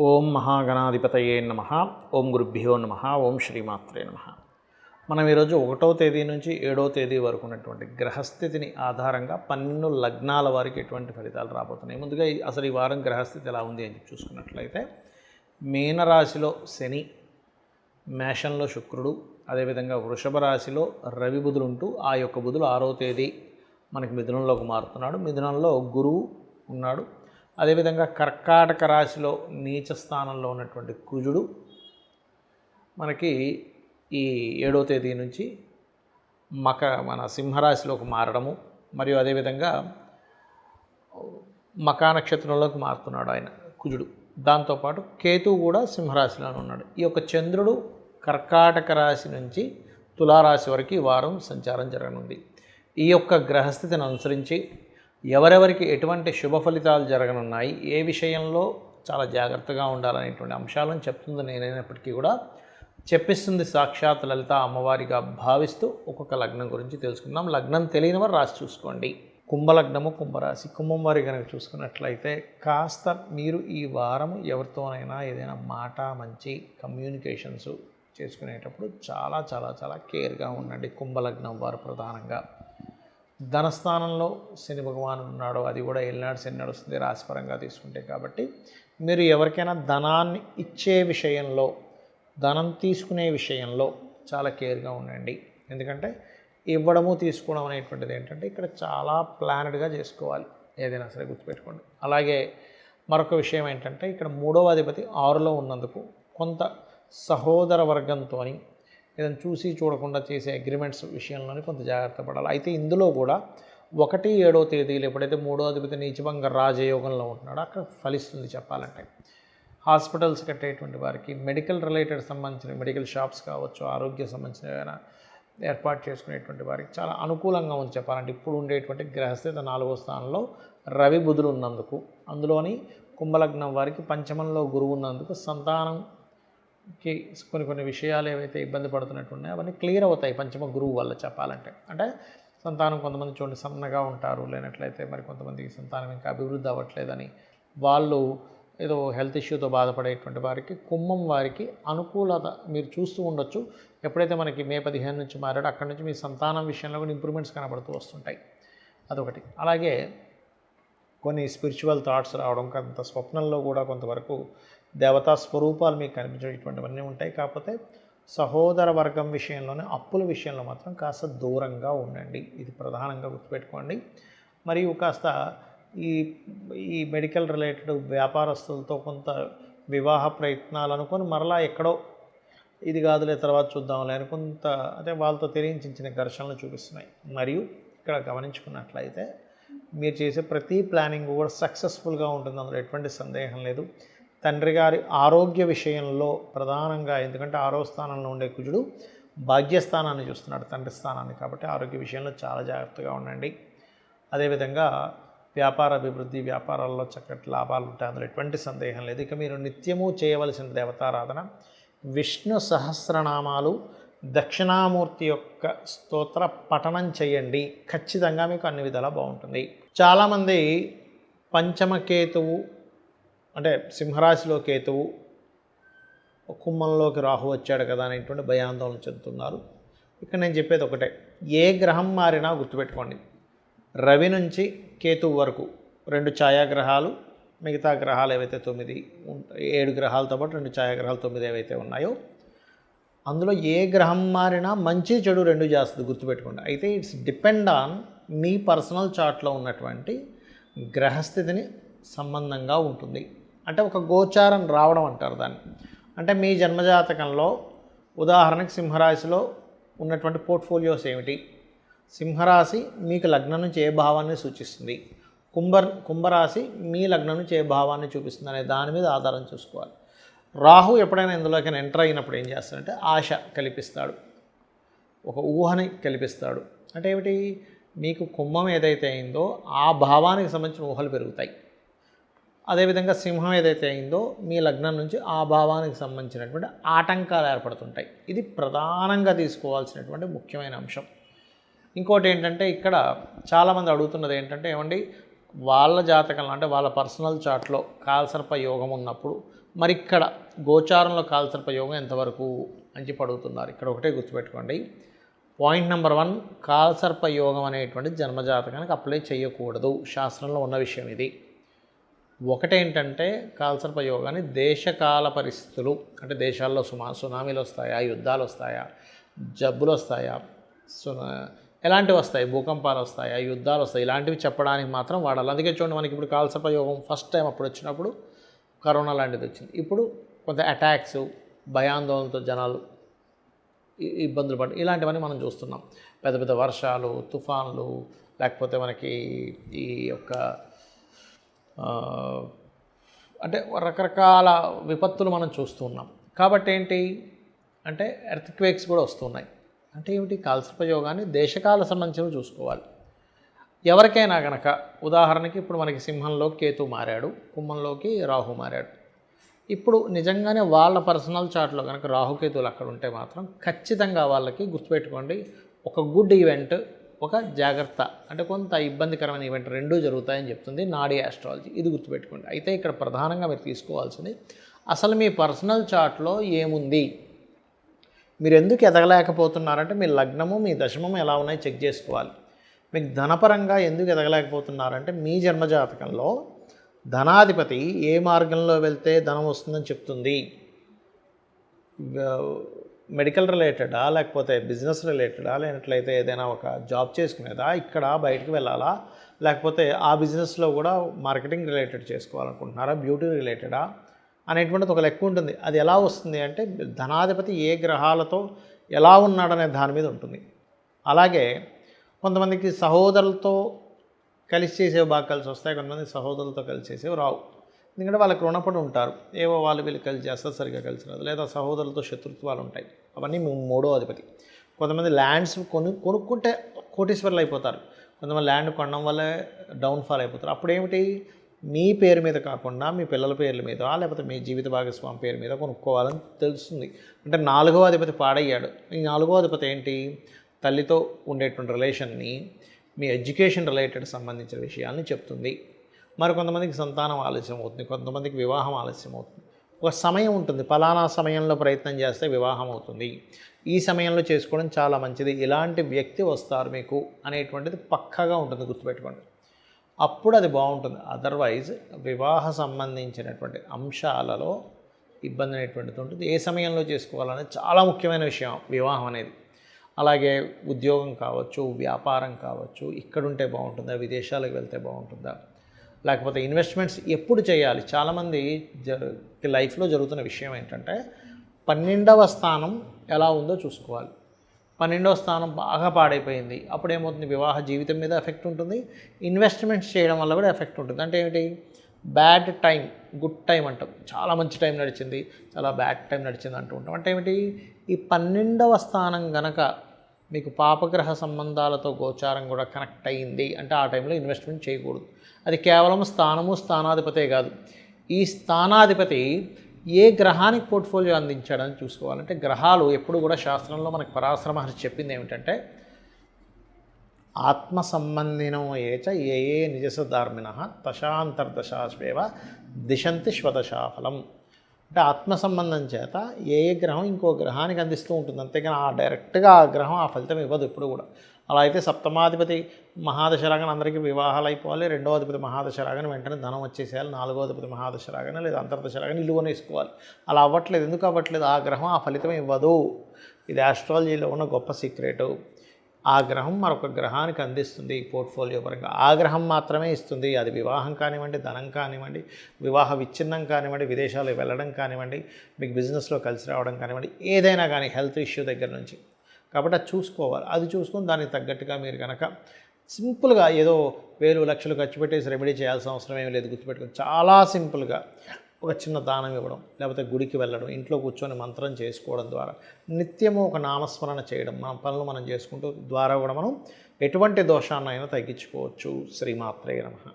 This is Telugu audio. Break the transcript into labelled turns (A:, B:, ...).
A: ఓం మహాగణాధిపతయే నమః. ఓం గురుభ్యో నమః. ఓం శ్రీమాత్రే నమః. మనం ఈరోజు 1వ తేదీ నుంచి 7వ తేదీ వరకు ఉన్నటువంటి గ్రహస్థితిని ఆధారంగా 12 లగ్నాల వారికి ఎటువంటి ఫలితాలు రాబోతున్నాయి. ముందుగా అసలు ఈ వారం గ్రహస్థితి ఎలా ఉంది అని చూసుకున్నట్లయితే మీనరాశిలో శని, మేషంలో శుక్రుడు, అదేవిధంగా వృషభ రాశిలో రవి బుధులు ఉంటూ ఆ యొక్క బుధులు 6వ తేదీ మనకి మిథునంలోకి మారుతున్నాడు. మిథునంలో గురువు ఉన్నాడు. అదేవిధంగా కర్కాటక రాశిలో నీచ స్థానంలో ఉన్నటువంటి కుజుడు మనకి ఈ 7వ తేదీ నుంచి మన సింహరాశిలోకి మారడము, మరియు అదేవిధంగా మకా నక్షత్రంలోకి మారుతున్నాడు ఆయన కుజుడు. దాంతోపాటు కేతువు కూడా సింహరాశిలోనే ఉన్నాడు. ఈ యొక్క చంద్రుడు కర్కాటక రాశి నుంచి తులారాశి వరకు ఈ వారం సంచారం జరగనుంది. ఈ యొక్క గ్రహస్థితిని అనుసరించి ఎవరెవరికి ఎటువంటి శుభ ఫలితాలు జరగనున్నాయి, ఏ విషయంలో చాలా జాగ్రత్తగా ఉండాలనేటువంటి అంశాలను చెప్తుంది నేనైనప్పటికీ కూడా చెప్పిస్తుంది సాక్షాత్ లలిత అమ్మవారిగా భావిస్తూ ఒక్కొక్క లగ్నం గురించి తెలుసుకుందాం. లగ్నం తెలియని వారు రాసి చూసుకోండి. కుంభలగ్నము, కుంభరాశి. కుంభం వారి కనుక చూసుకున్నట్లయితే కాస్త మీరు ఈ వారం ఎవరితోనైనా ఏదైనా మాట మంచి కమ్యూనికేషన్స్ చేసుకునేటప్పుడు చాలా చాలా చాలా కేర్గా ఉండండి. కుంభలగ్నం వారు ప్రధానంగా ధనస్థానంలో శని భగవానుడు ఉన్నాడు. అది కూడా ఏలినాడు శని నడుస్తుంది రాశిపరంగా తీసుకుంటే. కాబట్టి మీరు ఎవరికైనా ధనాన్ని ఇచ్చే విషయంలో, ధనం తీసుకునే విషయంలో చాలా కేర్గా ఉండండి. ఎందుకంటే ఇవ్వడము తీసుకోవడం అనేటువంటిది ఏంటంటే ఇక్కడ చాలా ప్లానెడ్గా చేసుకోవాలి, ఏదైనా సరే గుర్తుపెట్టుకోండి. అలాగే మరొక విషయం ఏంటంటే ఇక్కడ 3వ అధిపతి 6లో ఉన్నందుకు కొంత సహోదర వర్గంతో ఏదైనా చూసి చూడకుండా చేసే అగ్రిమెంట్స్ విషయంలోనే కొంత జాగ్రత్త పడాలి. అయితే ఇందులో కూడా 1, 7వ తేదీలు ఎప్పుడైతే 3వ అధిపతి నీచభంగ రాజయోగంలో ఉంటున్నాడో అక్కడ ఫలిస్తుంది చెప్పాలంటే. హాస్పిటల్స్ కట్టేటువంటి వారికి, మెడికల్ రిలేటెడ్ సంబంధించిన మెడికల్ షాప్స్ కావచ్చు, ఆరోగ్య సంబంధించిన ఏదైనా ఏర్పాటు చేసుకునేటువంటి వారికి చాలా అనుకూలంగా ఉంది చెప్పాలంటే. ఇప్పుడు ఉండేటువంటి గ్రహస్థితి 4వ స్థానంలో రవి బుధులు ఉన్నందుకు, అందులోని కుంభలగ్నం వారికి పంచమంలో గురువు ఉన్నందుకు సంతానంకి కొన్ని విషయాలు ఏవైతే ఇబ్బంది పడుతున్నట్టు ఉన్నాయో అవన్నీ క్లియర్ అవుతాయి పంచమ గురువు వల్ల చెప్పాలంటే. అంటే సంతానం కొంతమంది చూడండి సన్నగా ఉంటారు, లేనట్లయితే మరి కొంతమందికి సంతానం ఇంకా అభివృద్ధి అవ్వట్లేదని వాళ్ళు ఏదో హెల్త్ ఇష్యూతో బాధపడేటువంటి వారికి, కుంభం వారికి అనుకూలత మీరు చూస్తూ ఉండొచ్చు. ఎప్పుడైతే మనకి మే 15 నుంచి మారాడో అక్కడి నుంచి మీ సంతానం విషయంలో కూడా ఇంప్రూవ్మెంట్స్ కనబడుతూ వస్తుంటాయి. అదొకటి. అలాగే కొన్ని స్పిరిచువల్ థాట్స్ రావడం, కొంత స్వప్నంలో కూడా కొంతవరకు దేవతా స్వరూపాలు మీకు కనిపించేటువంటివన్నీ ఉంటాయి. కాకపోతే సహోదర వర్గం విషయంలోనే, అప్పుల విషయంలో మాత్రం కాస్త దూరంగా ఉండండి. ఇది ప్రధానంగా గుర్తుపెట్టుకోండి. మరియు కాస్త ఈ మెడికల్ రిలేటెడ్ వ్యాపారస్తులతో కొంత వివాహ ప్రయత్నాలు అనుకొని మరలా ఎక్కడో ఇది కాదులే తర్వాత చూద్దాంలే అని కొంత అంటే వాళ్ళతో తెలియించిన ఘర్షణలు చూపిస్తున్నాయి. మరియు ఇక్కడ గమనించుకున్నట్లయితే మీరు చేసే ప్రతి ప్లానింగ్ కూడా సక్సెస్ఫుల్గా ఉంటుంది, అందులో ఎటువంటి సందేహం లేదు. తండ్రి గారి ఆరోగ్య విషయంలో ప్రధానంగా, ఎందుకంటే 6వ స్థానంలో ఉండే కుజుడు భాగ్యస్థానాన్ని చూస్తున్నాడు, తండ్రి స్థానాన్ని. కాబట్టి ఆరోగ్య విషయంలో చాలా జాగ్రత్తగా ఉండండి. అదేవిధంగా వ్యాపార అభివృద్ధి, వ్యాపారాల్లో చక్కటి లాభాలు ఉంటాయి, అందులో ఎటువంటి సందేహం లేదు. ఇక మీరు నిత్యము చేయవలసిన దేవతారాధన విష్ణు సహస్రనామాలు, దక్షిణామూర్తి యొక్క స్తోత్ర పఠనం చేయండి. ఖచ్చితంగా మీకు అన్ని విధాలా బాగుంటుంది. చాలామంది పంచమకేతువు అంటే సింహరాశిలో కేతువు, కుంభంలోకి రాహు వచ్చాడు కదా అనేటువంటి భయాందోళన చెందుతున్నారు. ఇక్కడ నేను చెప్పేది ఒకటే, ఏ గ్రహం మారినా గుర్తుపెట్టుకోండి, రవి నుంచి కేతువు వరకు 2 ఛాయాగ్రహాలు, మిగతా గ్రహాలు ఏవైతే 7 గ్రహాలతో పాటు 2 ఛాయాగ్రహాలు 9 ఏవైతే ఉన్నాయో అందులో ఏ గ్రహం మారినా మంచి చెడు 2 చేస్తుంది గుర్తుపెట్టుకోండి. అయితే ఇట్స్ డిపెండ్ ఆన్ మీ పర్సనల్ చార్ట్లో ఉన్నటువంటి గ్రహస్థితిని సంబంధంగా ఉంటుంది. అంటే ఒక గోచారం రావడం అంటారు దాన్ని. అంటే మీ జన్మజాతకంలో ఉదాహరణకి సింహరాశిలో ఉన్నటువంటి పోర్ట్ఫోలియోస్ ఏమిటి, సింహరాశి మీకు లగ్నం నుంచి ఏ భావాన్ని సూచిస్తుంది, కుంభరాశి మీ లగ్నం నుంచి ఏ భావాన్ని చూపిస్తుంది అనే దాని మీద ఆధారం చూసుకోవాలి. రాహు ఎప్పుడైనా ఇందులోకి ఎంటర్ అయినప్పుడు ఏం చేస్తాడంటే ఆశ కల్పిస్తాడు, ఒక ఊహని కల్పిస్తాడు. అంటే ఏమిటి, మీకు కుంభం ఏదైతే అయిందో ఆ భావానికి సంబంధించిన ఊహలు పెరుగుతాయి. అదేవిధంగా సింహం ఏదైతే అయిందో మీ లగ్నం నుంచి ఆ భావానికి సంబంధించినటువంటి ఆటంకాలు ఏర్పడుతుంటాయి. ఇది ప్రధానంగా తీసుకోవాల్సినటువంటి ముఖ్యమైన అంశం. ఇంకోటి ఏంటంటే ఇక్కడ చాలామంది అడుగుతున్నది ఏంటంటే, ఏమండి వాళ్ళ జాతకంలో అంటే వాళ్ళ పర్సనల్ చార్ట్లో కాలసర్ప యోగం ఉన్నప్పుడు మరి ఇక్కడ గోచారంలో కాలసర్పయోగం ఎంతవరకు అని చెప్పి అడుగుతున్నారు. ఇక్కడ ఒకటే గుర్తుపెట్టుకోండి. పాయింట్ నెంబర్ 1, కాలసర్పయోగం అనేటువంటి జన్మజాతకానికి అప్లై చేయకూడదు. శాస్త్రంలో ఉన్న విషయం ఇది. ఒకటేంటంటే కాలసర్పయోగాన్ని దేశకాల పరిస్థితులు, అంటే దేశాల్లో సునామీలు వస్తాయా, యుద్ధాలు వస్తాయా, జబ్బులు వస్తాయా, ఎలాంటివి వస్తాయి, భూకంపాలు వస్తాయా, యుద్ధాలు వస్తాయి, ఇలాంటివి చెప్పడానికి మాత్రం వాడాలి. అందుకే చూడండి, మనకి ఇప్పుడు కాలసర్పయోగం ఫస్ట్ టైం అప్పుడు వచ్చినప్పుడు కరోనా లాంటిది వచ్చింది. ఇప్పుడు కొంత అటాక్స్, భయాందోళనతో జనాలు ఇబ్బందులు పడి ఇలాంటివన్నీ మనం చూస్తున్నాం. పెద్ద పెద్ద వర్షాలు, తుఫాన్లు, లేకపోతే మనకి ఈ యొక్క అంటే రకరకాల విపత్తులు మనం చూస్తూ ఉన్నాం. కాబట్టి ఏంటి అంటే ఎర్త్క్వేక్స్ కూడా వస్తున్నాయి. అంటే ఏమిటి, కాలసర్పయోగాన్ని దేశకాల సంబంధించినవి చూసుకోవాలి. ఎవరికైనా కనుక ఉదాహరణకి ఇప్పుడు మనకి సింహంలో కేతు మారాడు, కుంభంలోకి రాహు మారాడు. ఇప్పుడు నిజంగానే వాళ్ళ పర్సనల్ చార్ట్లో కనుక రాహుకేతువులు అక్కడ ఉంటే మాత్రం ఖచ్చితంగా వాళ్ళకి గుర్తుపెట్టుకోండి, ఒక గుడ్ ఈవెంట్, ఒక జాగ్రత్త, అంటే కొంత ఇబ్బందికరమైన ఈవెంట్ రెండూ జరుగుతాయని చెప్తుంది నాడీ ఆస్ట్రాలజీ. ఇది గుర్తుపెట్టుకోండి. అయితే ఇక్కడ ప్రధానంగా మీరు తీసుకోవాల్సింది అసలు మీ పర్సనల్ చార్ట్లో ఏముంది, మీరు ఎందుకు ఎదగలేకపోతున్నారంటే మీ లగ్నము, మీ దశమము ఎలా ఉన్నాయో చెక్ చేసుకోవాలి. మీకు ధనపరంగా ఎందుకు ఎదగలేకపోతున్నారంటే మీ జన్మజాతకంలో ధనాధిపతి ఏ మార్గంలో వెళ్తే ధనం వస్తుందని చెప్తుంది. మెడికల్ రిలేటెడా, లేకపోతే బిజినెస్ రిలేటెడా, లేనట్లయితే ఏదైనా ఒక జాబ్ చేసుకునేదా, ఇక్కడ బయటికి వెళ్ళాలా, లేకపోతే ఆ బిజినెస్లో కూడా మార్కెటింగ్ రిలేటెడ్ చేసుకోవాలనుకుంటున్నారా, బ్యూటీ రిలేటెడా అనేటువంటిది ఒక లెక్క ఉంటుంది. అది ఎలా వస్తుంది అంటే ధనాధిపతి ఏ గ్రహాలతో ఎలా ఉన్నాడనే దాని మీద ఉంటుంది. అలాగే కొంతమందికి సహోదరులతో కలిసి చేసేవి బాగా కలిసి వస్తాయి, కొంతమంది సహోదరులతో కలిసి చేసేవి రావు. ఎందుకంటే వాళ్ళకి రుణపడి ఉంటారు, ఏవో వాళ్ళు వీళ్ళు కలిసి చేస్తారు, సరిగ్గా కలిసి రాదు, లేదా సహోదరులతో శత్రుత్వాలు ఉంటాయి. అవన్నీ మూడో అధిపతి. కొంతమంది ల్యాండ్స్ కొనుక్కుంటే కోటీశ్వర్లు అయిపోతారు, కొంతమంది ల్యాండ్ కొనడం వల్లే డౌన్ఫాల్ అయిపోతారు. అప్పుడేమిటి, మీ పేరు మీద కాకుండా మీ పిల్లల పేర్ల మీద, లేకపోతే మీ జీవిత భాగస్వామి పేరు మీద కొనుక్కోవాలని తెలుస్తుంది. అంటే 4వ అధిపతి పాడయ్యాడు. ఈ 4వ అధిపతి ఏంటి, తల్లితో ఉండేటువంటి రిలేషన్ని, మీ ఎడ్యుకేషన్ రిలేటెడ్ సంబంధించిన విషయాల్ని చెప్తుంది. మరి కొంతమందికి సంతానం ఆలస్యం అవుతుంది, కొంతమందికి వివాహం ఆలస్యం అవుతుంది. ఒక సమయం ఉంటుంది, ఫలానా సమయంలో ప్రయత్నం చేస్తే వివాహం అవుతుంది, ఈ సమయంలో చేసుకోవడం చాలా మంచిది, ఇలాంటి వ్యక్తి వస్తారు మీకు అనేటువంటిది పక్కాగా ఉంటుంది, గుర్తుపెట్టుకోండి. అప్పుడు అది బాగుంటుంది. అదర్వైజ్ వివాహ సంబంధించినటువంటి అంశాలలో ఇబ్బంది అనేటువంటిది ఉంటుంది. ఏ సమయంలో చేసుకోవాలనేది చాలా ముఖ్యమైన విషయం వివాహం అనేది. అలాగే ఉద్యోగం కావచ్చు, వ్యాపారం కావచ్చు, ఇక్కడుంటే బాగుంటుందా, విదేశాలకు వెళ్తే బాగుంటుందా, లేకపోతే ఇన్వెస్ట్మెంట్స్ ఎప్పుడు చేయాలి. చాలామంది లైఫ్లో జరుగుతున్న విషయం ఏంటంటే 12వ స్థానం ఎలా ఉందో చూసుకోవాలి. 12వ స్థానం బాగా పాడైపోయింది, అప్పుడు ఏమవుతుంది, వివాహ జీవితం మీద ఎఫెక్ట్ ఉంటుంది, ఇన్వెస్ట్మెంట్స్ చేయడం వల్ల కూడా ఎఫెక్ట్ ఉంటుంది. అంటే ఏంటి, బ్యాడ్ టైం, గుడ్ టైం అంటాం, చాలా మంచి టైం నడిచింది, చాలా బ్యాడ్ టైం నడిచింది అంటూ ఉంటాం. అంటే ఏమిటి, ఈ 12వ స్థానం గనక మీకు పాపగ్రహ సంబంధాలతో గోచారం కూడా కనెక్ట్ అయ్యింది అంటే ఆ టైంలో ఇన్వెస్ట్మెంట్ చేయకూడదు. అది కేవలం స్థానము, స్థానాధిపతే కాదు, ఈ స్థానాధిపతి ఏ గ్రహానికి పోర్ట్ఫోలియో అందించాడని చూసుకోవాలంటే గ్రహాలు ఎప్పుడు కూడా శాస్త్రంలో మనకు పరాశర మహర్షి చెప్పింది ఏమిటంటే ఆత్మ సంబంధినో ఏచ ఏ ఏ నిజసధార్మిణ దశాంతర్దశాశ్వేవ దిశంతి స్వదశాఫలం. అంటే ఆత్మ సంబంధం చేత ఏ ఏ గ్రహం ఇంకో గ్రహానికి అందిస్తూ ఉంటుంది, అంతేగాని డైరెక్ట్గా ఆ గ్రహం ఆ ఫలితం ఇవ్వదు ఎప్పుడు కూడా. అలా అయితే సప్తమాధిపతి మహాదశ రాగానే అందరికీ వివాహాలు అయిపోవాలి, 2వ అధిపతి మహాదశ రాగానే వెంటనే ధనం వచ్చేసేయాలి, 4వ అధిపతి మహాదశ రాగానే లేదా అంతర్దశ రాగానే ఇల్లు కొనేసుకోవాలి. అలా అవ్వట్లేదు. ఎందుకు అవ్వట్లేదు, ఆ గ్రహం ఆ ఫలితం ఇవ్వదు. ఇది ఆస్ట్రాలజీలో ఉన్న గొప్ప సీక్రెటు. ఆ గ్రహం మరొక గ్రహానికి అందిస్తుంది పోర్ట్ఫోలియో పరంగా, ఆ గ్రహం మాత్రమే ఇస్తుంది. అది వివాహం కానివ్వండి, ధనం కానివ్వండి, వివాహ విచ్ఛిన్నం కానివ్వండి, విదేశాలకు వెళ్ళడం కానివ్వండి, మీకు బిజినెస్లో కలిసి రావడం కానివ్వండి, ఏదైనా కానీ హెల్త్ ఇష్యూ దగ్గర నుంచి. కాబట్టి అది చూసుకోవాలి. అది చూసుకొని దానికి తగ్గట్టుగా మీరు కనుక సింపుల్గా ఏదో 1000 లక్షలు ఖర్చు పెట్టేసి రెమెడీ చేయాల్సిన అవసరం ఏమీ లేదు. గుర్తుపెట్టుకొని చాలా సింపుల్గా ఒక చిన్న దానం ఇవ్వడం, లేకపోతే గుడికి వెళ్ళడం, ఇంట్లో కూర్చొని మంత్రం చేసుకోవడం ద్వారా, నిత్యము ఒక నామస్మరణ చేయడం, మన పనులు మనం చేసుకుంటూ ద్వారా కూడా మనం ఎటువంటి దోషాన్నైనా తగ్గించుకోవచ్చు. శ్రీమాత్రే నమః.